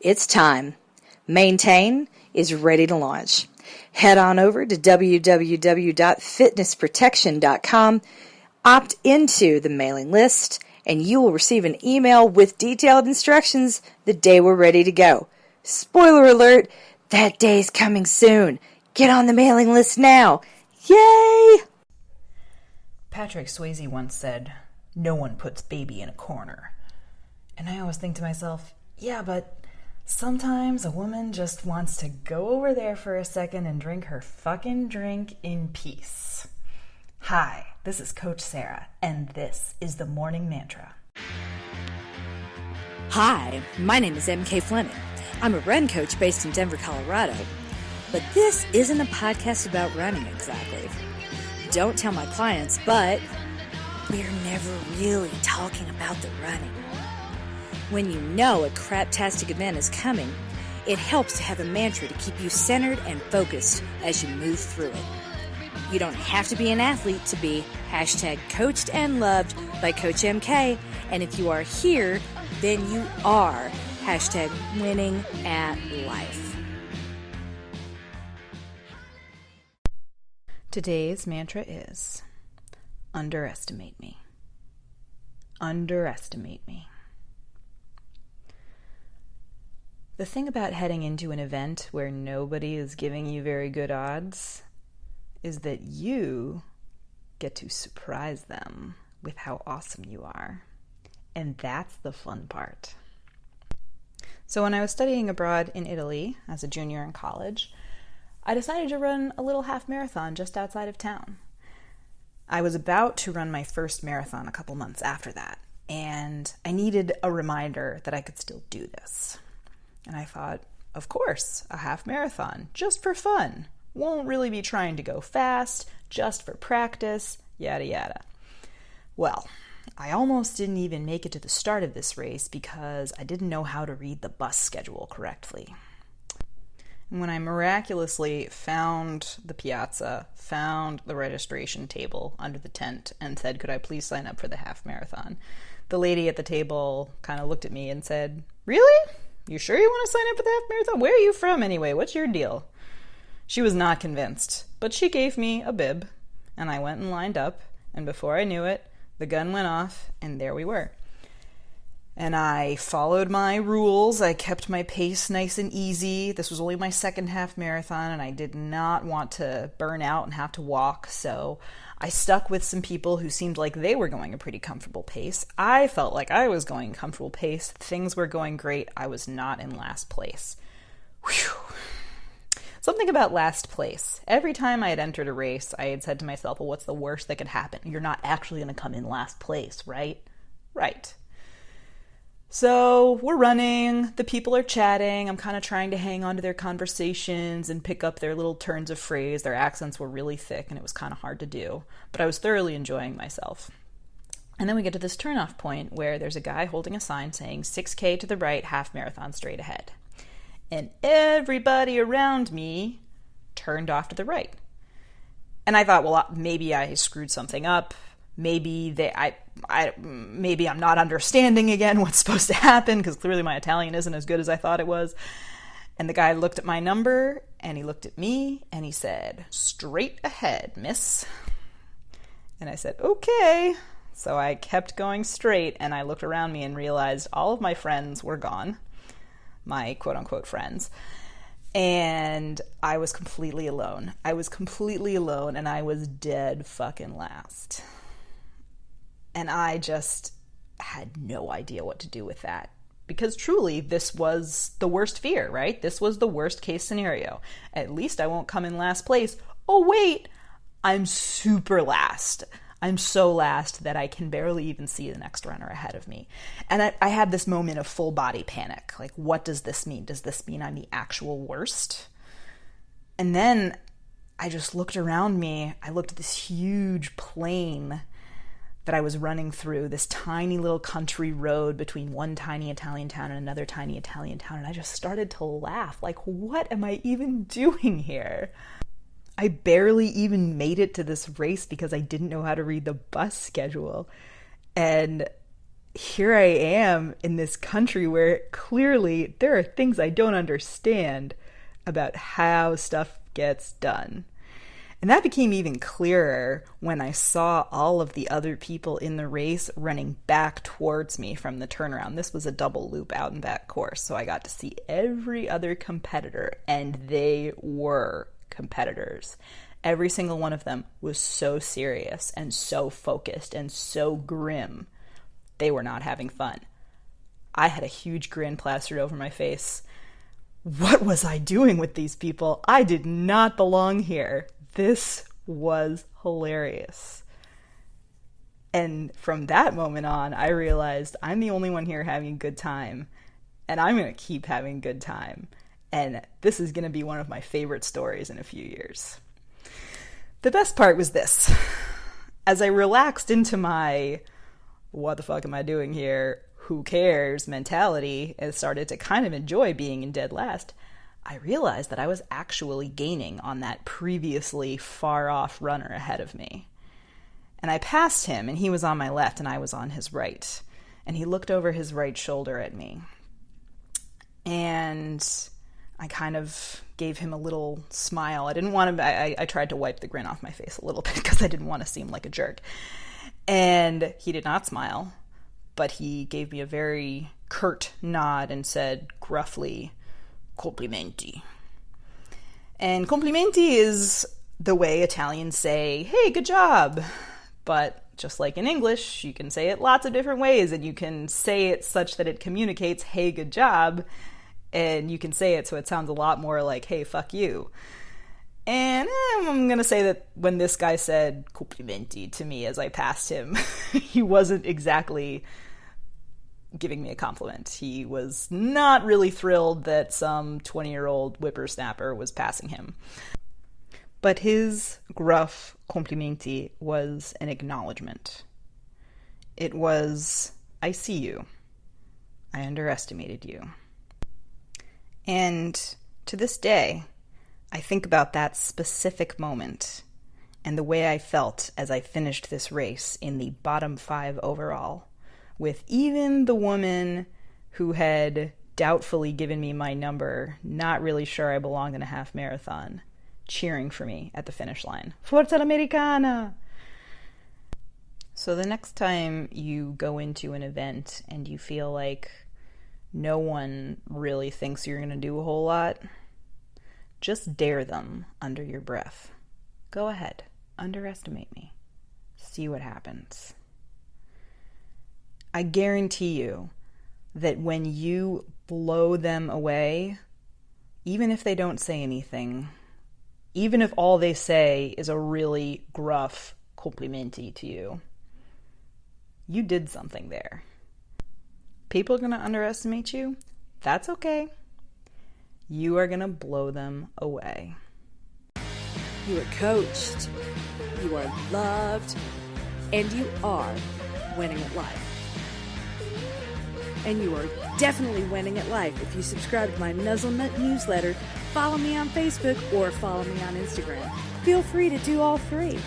It's time. Maintain is ready to launch. Head on over to www.fitnessprotection.com, opt into the mailing list, and you will receive an email with detailed instructions the day we're ready to go. Spoiler alert, that day's coming soon. Get on the mailing list now. Yay! Patrick Swayze once said, "No one puts baby in a corner." And I always think to myself, yeah, but sometimes a woman just wants to go over there for a second and drink her fucking drink in peace. Hi, this is Coach Sarah, and this is the Morning Mantra. Hi, my name is MK Fleming. I'm a run coach based in Denver, Colorado. But this isn't a podcast about running exactly. Don't tell my clients, but we're never really talking about the running. When you know a craptastic event is coming, it helps to have a mantra to keep you centered and focused as you move through it. You don't have to be an athlete to be #coached and loved by Coach MK, and if you are here, then you are #winning at life. Today's mantra is, underestimate me. Underestimate me. The thing about heading into an event where nobody is giving you very good odds is that you get to surprise them with how awesome you are. And that's the fun part. So when I was studying abroad in Italy as a junior in college, I decided to run a little half marathon just outside of town. I was about to run my first marathon a couple months after that, and I needed a reminder that I could still do this. And I thought, of course, a half marathon, just for fun. Won't really be trying to go fast, just for practice, yada yada. Well, I almost didn't even make it to the start of this race because I didn't know how to read the bus schedule correctly. And when I miraculously found the piazza, found the registration table under the tent, and said, could I please sign up for the half marathon? The lady at the table kind of looked at me and said, really? You sure you want to sign up for the half marathon? Where are you from anyway? What's your deal? She was not convinced, but she gave me a bib, and I went and lined up, and before I knew it, the gun went off, and there we were. And I followed my rules. I kept my pace nice and easy. This was only my second half marathon, and I did not want to burn out and have to walk, so I stuck with some people who seemed like they were going a pretty comfortable pace. I felt like I was going comfortable pace. Things were going great. I was not in last place. Whew. Something about last place. Every time I had entered a race, I had said to myself, well, what's the worst that could happen? You're not actually going to come in last place, right? Right. So we're running, the people are chatting, I'm kind of trying to hang on to their conversations and pick up their little turns of phrase. Their accents were really thick and it was kind of hard to do, but I was thoroughly enjoying myself. And then we get to this turnoff point where there's a guy holding a sign saying 6K to the right, half marathon straight ahead. And everybody around me turned off to the right. And I thought, well, maybe I screwed something up. Maybe maybe I'm not understanding again what's supposed to happen because clearly my Italian isn't as good as I thought it was. And the guy looked at my number and he looked at me and he said, straight ahead, miss. And I said, okay. So I kept going straight and I looked around me and realized all of my friends were gone, my quote unquote friends. And I was completely alone. I was completely alone and I was dead fucking last. And I just had no idea what to do with that. Because truly, this was the worst fear, right? This was the worst case scenario. At least I won't come in last place. Oh, wait, I'm super last. I'm so last that I can barely even see the next runner ahead of me. And I had this moment of full body panic. Like, what does this mean? Does this mean I'm the actual worst? And then I just looked around me. I looked at this huge plain that I was running through, this tiny little country road between one tiny Italian town and another tiny Italian town, and I just started to laugh. Like, what am I even doing here? I barely even made it to this race because I didn't know how to read the bus schedule. And here I am in this country where clearly there are things I don't understand about how stuff gets done. And that became even clearer when I saw all of the other people in the race running back towards me from the turnaround. This was a double loop out and back course, so I got to see every other competitor, and they were competitors. Every single one of them was so serious and so focused and so grim. They were not having fun. I had a huge grin plastered over my face. What was I doing with these people? I did not belong here. This was hilarious. And from that moment on, I realized I'm the only one here having a good time, and I'm going to keep having a good time. And this is going to be one of my favorite stories in a few years. The best part was this. As I relaxed into my, what the fuck am I doing here? Who cares mentality, and started to kind of enjoy being in dead last, I realized that I was actually gaining on that previously far-off runner ahead of me. And I passed him, and he was on my left, and I was on his right. And he looked over his right shoulder at me. And I kind of gave him a little smile. I didn't want to, I tried to wipe the grin off my face a little bit because I didn't want to seem like a jerk. And he did not smile, but he gave me a very curt nod and said gruffly, "Complimenti." And complimenti is the way Italians say, "Hey, good job." But just like in English, you can say it lots of different ways, and you can say it such that it communicates, "Hey, good job," and you can say it so it sounds a lot more like, "Hey, fuck you." And I'm going to say that when this guy said complimenti to me as I passed him, he wasn't exactly giving me a compliment. He was not really thrilled that some 20-year-old whippersnapper was passing him. But his gruff complimenti was an acknowledgement. It was, "I see you. I underestimated you." And to this day, I think about that specific moment and the way I felt as I finished this race in the bottom 5 overall, with even the woman who had doubtfully given me my number, not really sure I belonged in a half marathon, cheering for me at the finish line. Forza l'Americana! So the next time you go into an event and you feel like no one really thinks you're going to do a whole lot, just dare them under your breath. Go ahead, underestimate me. See what happens. I guarantee you that when you blow them away, even if they don't say anything, even if all they say is a really gruff complimenti to you, you did something there. People are going to underestimate you. That's okay. You are going to blow them away. You are coached, you are loved, and you are winning at life. And you are definitely winning at life if you subscribe to my Nuzzlenut newsletter, follow me on Facebook, or follow me on Instagram. Feel free to do all 3.